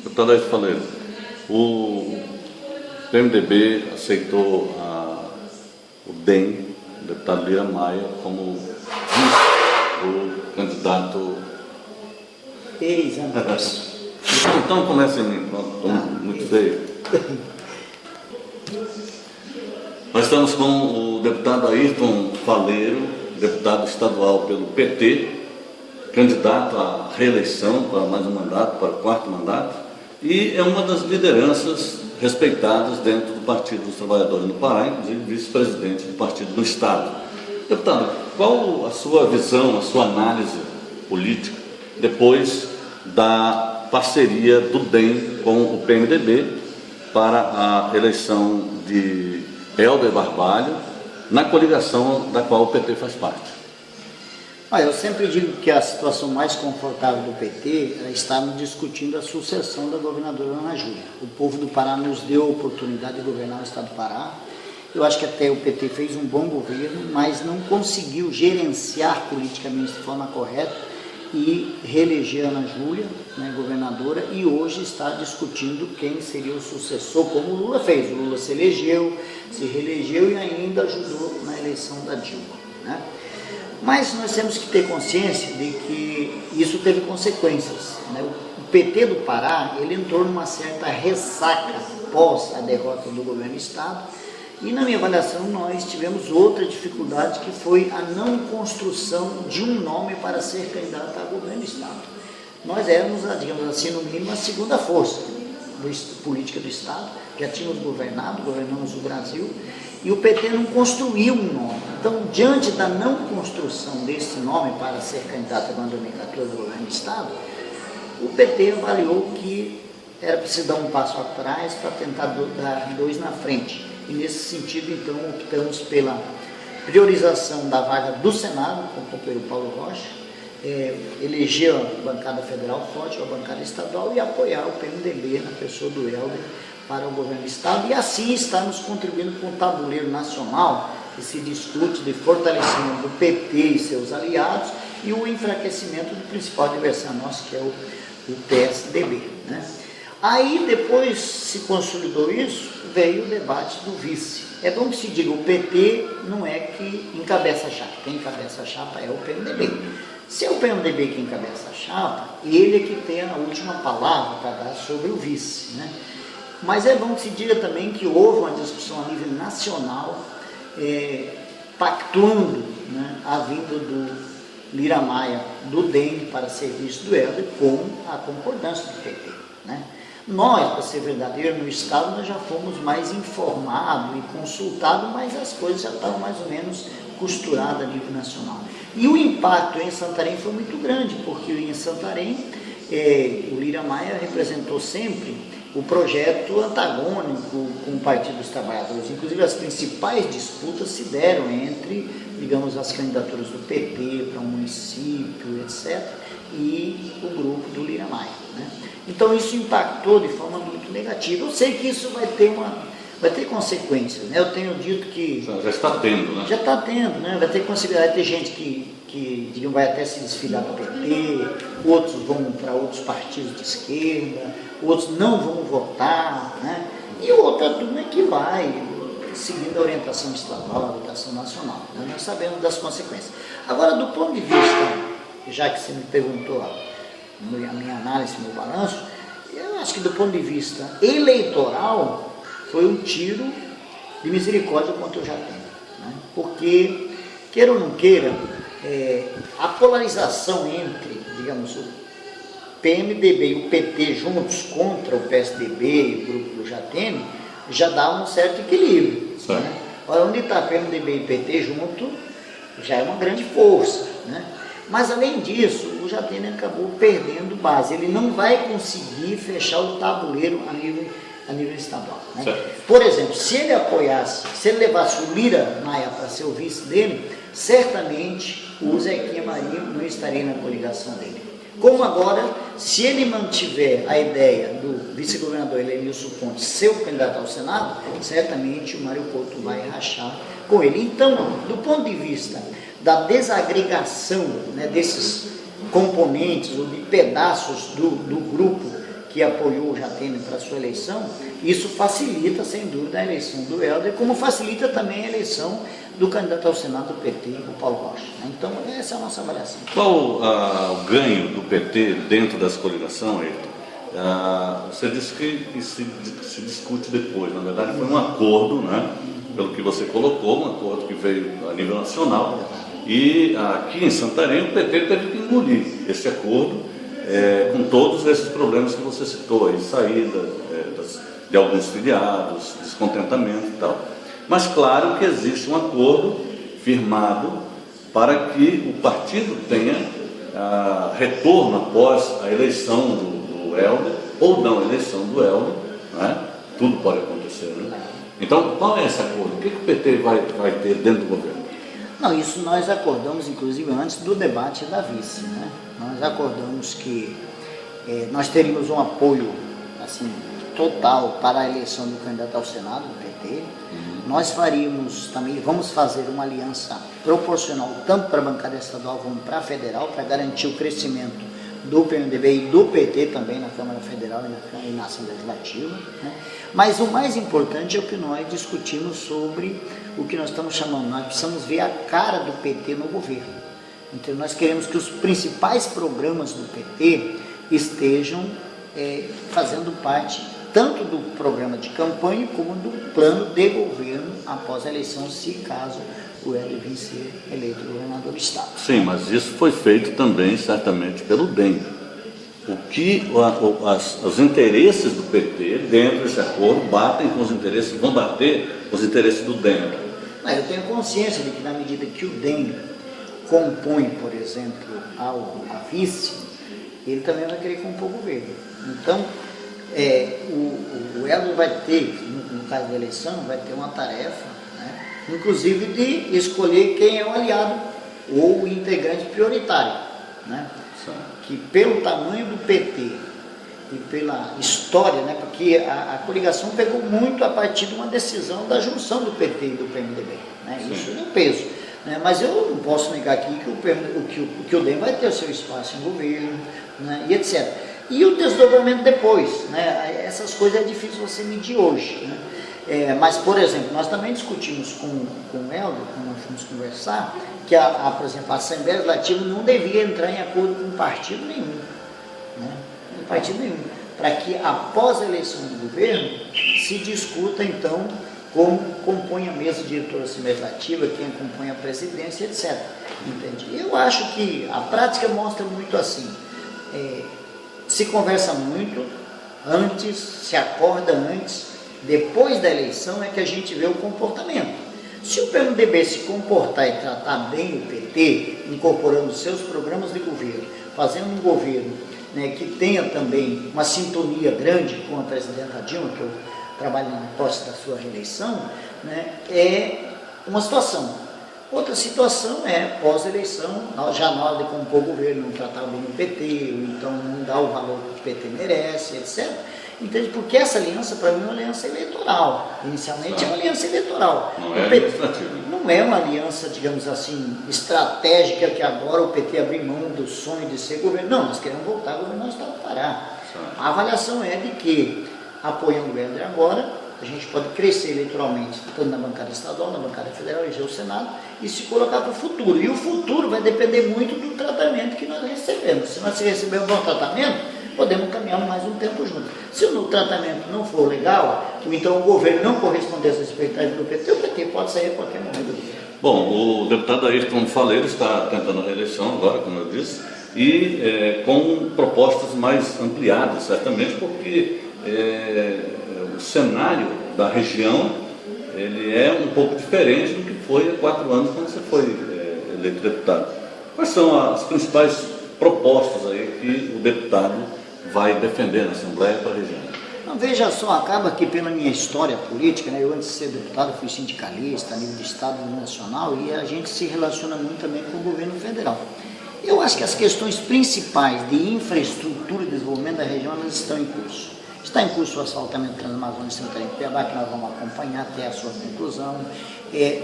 Deputado Ayrton Faleiro, o PMDB aceitou o DEM, o deputado Lira Maia, como o candidato. Ex-Andrés. Então começa em mim, pronto, muito feio. Nós estamos com o deputado Ayrton Faleiro, deputado estadual pelo PT, candidato à reeleição para mais um mandato, para o 4º mandato, e é uma das lideranças respeitadas dentro do Partido dos Trabalhadores no Pará, inclusive vice-presidente do partido do Estado. Deputado, qual a sua visão, a sua análise política depois da parceria do DEM com o PMDB para a eleição de Helder Barbalho, na coligação da qual o PT faz parte? Eu sempre digo que a situação mais confortável do PT é estarmos discutindo a sucessão da governadora Ana Júlia. O povo do Pará nos deu a oportunidade de governar o estado do Pará. Eu acho que até o PT fez um bom governo, mas não conseguiu gerenciar politicamente de forma correta e reeleger a Ana Júlia, governadora, e hoje está discutindo quem seria o sucessor, como o Lula fez. O Lula se elegeu, se reelegeu e ainda ajudou na eleição da Dilma, Mas nós temos que ter consciência de que isso teve consequências. O PT do Pará, ele entrou numa certa ressaca pós a derrota do governo do Estado, e na minha avaliação nós tivemos outra dificuldade, que foi a não construção de um nome para ser candidato a governo do Estado. Nós éramos, digamos assim, no mínimo a segunda força política do Estado, já tínhamos governamos o Brasil, e o PT não construiu um nome. Então, diante da não construção desse nome para ser candidato a 2014 ao governo do Estado, o PT avaliou que era preciso dar um passo atrás para tentar dar 2 na frente. E nesse sentido, então, optamos pela priorização da vaga do Senado, com o companheiro Paulo Rocha, eleger a bancada federal forte, a bancada estadual, e apoiar o PMDB na pessoa do Helder para o governo do Estado, e assim estamos contribuindo com o tabuleiro nacional que se discute de fortalecimento do PT e seus aliados e o enfraquecimento do principal adversário nosso, que é o PSDB. Aí, depois se consolidou isso, veio o debate do vice. É bom que se diga, o PT não é que encabeça a chapa, quem encabeça a chapa é o PMDB. Se é o PMDB que encabeça a chapa, ele é que tem a última palavra para dar sobre o vice, Mas é bom que se diga também que houve uma discussão a nível nacional, pactuando a vinda do Lira Maia do DEM para serviço do Helder com a concordância do PT. Nós, para ser verdadeiro, no Estado nós já fomos mais informados e consultados, mas as coisas já estavam mais ou menos costuradas a nível nacional. E o impacto em Santarém foi muito grande, porque em Santarém o Lira Maia representou sempre o projeto antagônico com o Partido dos Trabalhadores. Inclusive, as principais disputas se deram entre, digamos, as candidaturas do PT para um município, etc., e o grupo do Lira Maia. Então, isso impactou de forma muito negativa. Eu sei que isso vai ter consequências. Eu tenho dito que... Já está tendo, Já está tendo, Vai ter consequências. Vai ter gente que digamos, vai até se desfilar do PT, outros vão para outros partidos de esquerda, outros não vão votar, E outra turma que vai seguindo a orientação estadual, a orientação nacional. Nós sabemos das consequências. Agora, do ponto de vista, já que você me perguntou a minha análise, meu balanço, eu acho que do ponto de vista eleitoral foi um tiro de misericórdia contra o Jatene, porque, queira ou não queira, a polarização entre, digamos, o PMDB e o PT juntos contra o PSDB e o grupo do Jatene já dá um certo equilíbrio. Olha, onde está PMDB e PT junto já é uma grande força, Mas, além disso, o Jatene acabou perdendo base. Ele não vai conseguir fechar o tabuleiro a nível estadual. Por exemplo, se ele levasse o Lira Maia para ser o vice dele, certamente o Zequinha Marinho não estaria na coligação dele. Como agora, se ele mantiver a ideia do vice-governador Helenilson Pontes ser o candidato ao Senado, certamente o Mário Couto vai rachar com ele. Então, do ponto de vista da desagregação desses componentes ou de pedaços do grupo que apoiou o Jatene para a sua eleição, isso facilita, sem dúvida, a eleição do Helder, como facilita também a eleição do candidato ao Senado do PT, o Paulo Rocha. Então, essa é a nossa avaliação. Qual o ganho do PT dentro dessa coligação, Ayrton? Você disse que se discute depois. Na verdade, foi um acordo, né? Pelo que você colocou, um acordo que veio a nível nacional. E aqui em Santarém, o PT teve que engolir esse acordo, com todos esses problemas que você citou, aí, saída de alguns filiados, descontentamento e tal. Mas claro que existe um acordo firmado para que o partido tenha retorno após a eleição do Helder, ou não a eleição do Helder, né? Tudo pode acontecer, né? Então, qual é esse acordo? O que o PT vai ter dentro do governo? Não, isso nós acordamos, inclusive, antes do debate da vice, né? Nós acordamos que nós teríamos um apoio, assim, total para a eleição do candidato ao Senado, do PT. Nós faríamos também, vamos fazer uma aliança proporcional, tanto para a bancada estadual como para a federal, para garantir o crescimento do PMDB e do PT também na Câmara Federal e na Assembleia Legislativa, né? Mas o mais importante é o que nós discutimos sobre o que nós estamos chamando, nós precisamos ver a cara do PT no governo. Então nós queremos que os principais programas do PT estejam fazendo parte tanto do programa de campanha como do plano de governo após a eleição, se caso o Helder vir ser eleito governador do estado. Sim, mas isso foi feito também, certamente, pelo DEM. O que os interesses do PT, dentro desse acordo, batem com os interesses, vão bater com os interesses do DEM. Mas eu tenho consciência de que, na medida que o DEM compõe, por exemplo, a vice, ele também vai querer compor o governo. Então, o Helder vai ter, no caso da eleição, vai ter uma tarefa, né, inclusive de escolher quem é o aliado ou o integrante prioritário, né? Que pelo tamanho do PT e pela história, né, porque a coligação pegou muito a partir de uma decisão da junção do PT e do PMDB, né? Isso tem peso, né? Mas eu não posso negar aqui que o DEM vai ter o seu espaço em governo, né, e etc. E o desdobramento depois, né? Essas coisas é difícil você medir hoje, né? Mas, por exemplo, nós também discutimos com o Helder, quando nós fomos conversar, que, por exemplo, a Assembleia Legislativa não devia entrar em acordo com partido nenhum, né? Com partido nenhum, para que após a eleição do governo se discuta, então, como compõe a mesa diretora da Assembleia Legislativa, quem compõe a presidência, etc. Entende? Eu acho que a prática mostra muito assim, se conversa muito antes, se acorda antes, depois da eleição é que a gente vê o comportamento. Se o PMDB se comportar e tratar bem o PT, incorporando seus programas de governo, fazendo um governo, né, que tenha também uma sintonia grande com a presidenta Dilma, que eu trabalho na posse da sua reeleição, né, é uma situação. Outra situação é, pós-eleição, já na hora de compor o governo, não tratar bem o PT, ou então não dar o valor que o PT merece, etc. Entende? Porque essa aliança, para mim, é uma aliança eleitoral. Inicialmente é uma aliança eleitoral. Não é administrativa. Não é uma aliança, digamos assim, estratégica, que agora o PT abriu mão do sonho de ser governo. Não, nós queremos voltar a governar o estado do Pará. A avaliação é de que, apoiando o Helder agora, a gente pode crescer eleitoralmente, tanto na bancada estadual, na bancada federal, eleger o Senado, e se colocar para o futuro. E o futuro vai depender muito do tratamento que nós recebemos. Se nós recebemos um bom tratamento, podemos caminhar mais um tempo juntos. Se o tratamento não for legal, ou então o governo não corresponder às expectativas do PT, o PT pode sair a qualquer momento do governo. Bom, o deputado Ayrton Faleiro está tentando a reeleição agora, como eu disse, e com propostas mais ampliadas, certamente, porque o cenário da região ele é um pouco diferente do que foi há 4 anos quando você foi eleito deputado. Quais são as principais propostas aí que o deputado vai defender na Assembleia para a região? Não, veja só, acaba que pela minha história política, né, eu antes de ser deputado fui sindicalista a nível de estado e nacional, e a gente se relaciona muito também com o governo federal. Eu acho que as questões principais de infraestrutura e desenvolvimento da região, elas estão em curso. Está em curso o asfaltamento Transamazônica de Santarém e Cuiabá, que nós vamos acompanhar até a sua conclusão.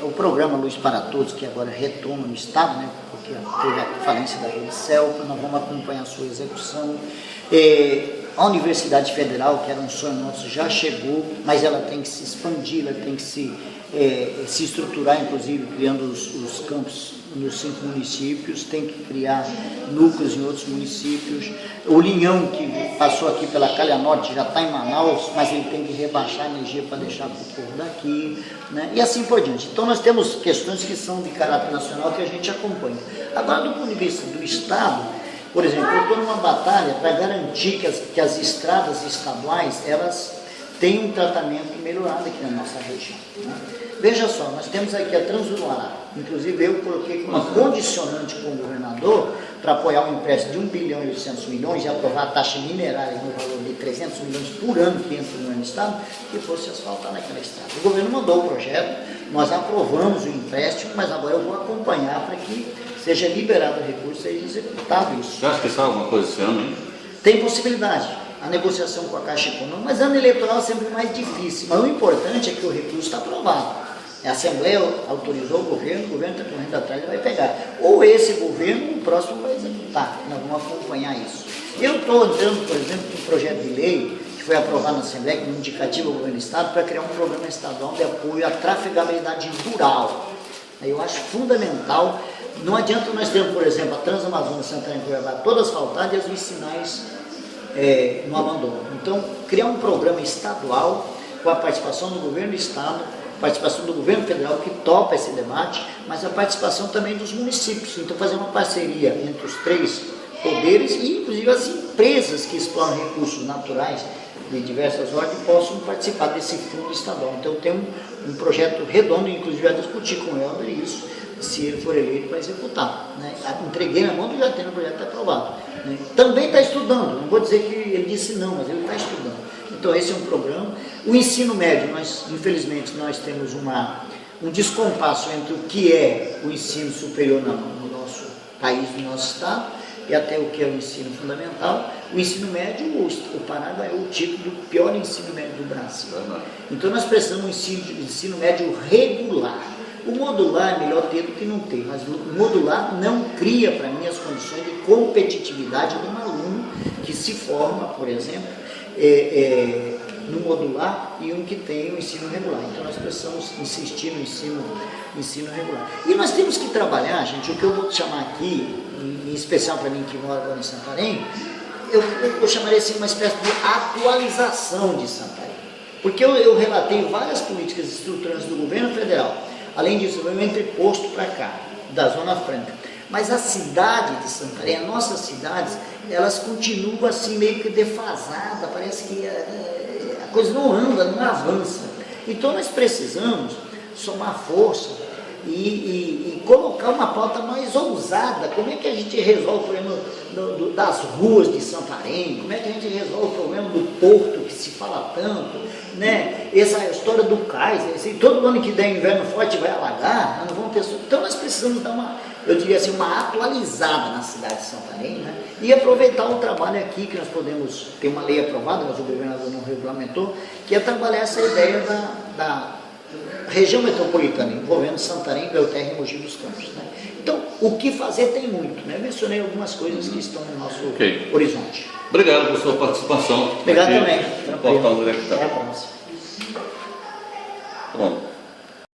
O programa Luz para Todos, que agora retoma no estado, né, porque teve a falência da rede CELPA, nós vamos acompanhar a sua execução. A Universidade Federal, que era um sonho nosso, já chegou, mas ela tem que se expandir, ela tem que se estruturar, inclusive criando os campos nos 5 municípios, tem que criar núcleos em outros municípios. O Linhão, que passou aqui pela Calha Norte, já está em Manaus, mas ele tem que rebaixar a energia para deixar para o povo daqui, né? E assim por diante. Então nós temos questões que são de caráter nacional que a gente acompanha. Agora, do ponto de vista do Estado, por exemplo, eu estou numa batalha para garantir que as estradas estaduais, elas têm um tratamento melhorado aqui na nossa região, né? Veja só, nós temos aqui a Transuruá, inclusive eu coloquei uma condicionante com o governador para apoiar um empréstimo de 1 bilhão e 800 milhões e aprovar a taxa minerária no valor de 300 milhões por ano que entra no Estado, que fosse asfaltar naquela estrada. O governo mandou o projeto, nós aprovamos o empréstimo, mas agora eu vou acompanhar para que seja liberado o recurso e seja executado isso. Você acha que sai alguma coisa esse ano, hein? Tem possibilidade, a negociação com a Caixa Econômica, mas ano eleitoral é sempre mais difícil. Mas o importante é que o recurso está aprovado. A Assembleia autorizou o governo está correndo atrás e vai pegar. Ou esse governo, o próximo vai executar. Nós vamos acompanhar isso. Eu estou entrando, por exemplo, com um projeto de lei que foi aprovado na Assembleia, como indicativo ao governo do Estado, para criar um programa estadual de apoio à trafegabilidade rural. Eu acho fundamental. Não adianta nós termos, por exemplo, a Transamazônica Santarém Cuiabá toda asfaltada e as vicinais no abandono. Então, criar um programa estadual com a participação do governo do Estado, participação do governo federal que topa esse debate, mas a participação também dos municípios. Então, fazer uma parceria entre os 3 poderes e, inclusive, as empresas que exploram recursos naturais de diversas ordens possam participar desse fundo estadual. Então, tem um projeto redondo, inclusive, vai discutir com o Helder isso, se ele for eleito para executar, né? Entreguei na mão do Jatene, o projeto está aprovado, né? Também está estudando, não vou dizer que ele disse não, mas ele está estudando. Então esse é um programa. O ensino médio, infelizmente nós temos um descompasso entre o que é o ensino superior no nosso país, no nosso estado, e até o que é o ensino fundamental. O ensino médio, o Pará ganhou o título do pior ensino médio do Brasil. Então nós precisamos de um ensino médio regular. O modular é melhor ter do que não ter, mas o modular não cria para mim as condições de competitividade de um aluno que se forma, por exemplo, no modular e um que tem o ensino regular. Então nós precisamos insistir no ensino regular. E nós temos que trabalhar, gente, o que eu vou chamar aqui, em especial para mim que mora agora em Santarém, eu chamaria assim uma espécie de atualização de Santarém. Porque eu relatei várias políticas estruturantes do governo federal. Além disso, eu entrei posto para cá, da Zona Franca. Mas a cidade de Santarém, as nossas cidades, elas continuam assim meio que defasadas, parece que a coisa não anda, não avança. Então nós precisamos somar força e colocar uma pauta mais ousada. Como é que a gente resolve o problema das ruas de Santarém? Como é que a gente resolve o problema do porto que se fala tanto, né? Essa história do cais, todo ano que der inverno forte vai alagar, nós não vamos ter... Então nós precisamos dar uma atualizada na cidade de Santarém, né? E aproveitar o trabalho aqui, que nós podemos ter uma lei aprovada, mas o governador não regulamentou, que é trabalhar essa ideia da região metropolitana, envolvendo Santarém, Belterra e Mogi dos Campos, né? Então, o que fazer tem muito, né? Eu mencionei algumas coisas que estão no nosso horizonte. Obrigado por sua participação. Obrigado também. Portal Directa. Até a próxima. Bom.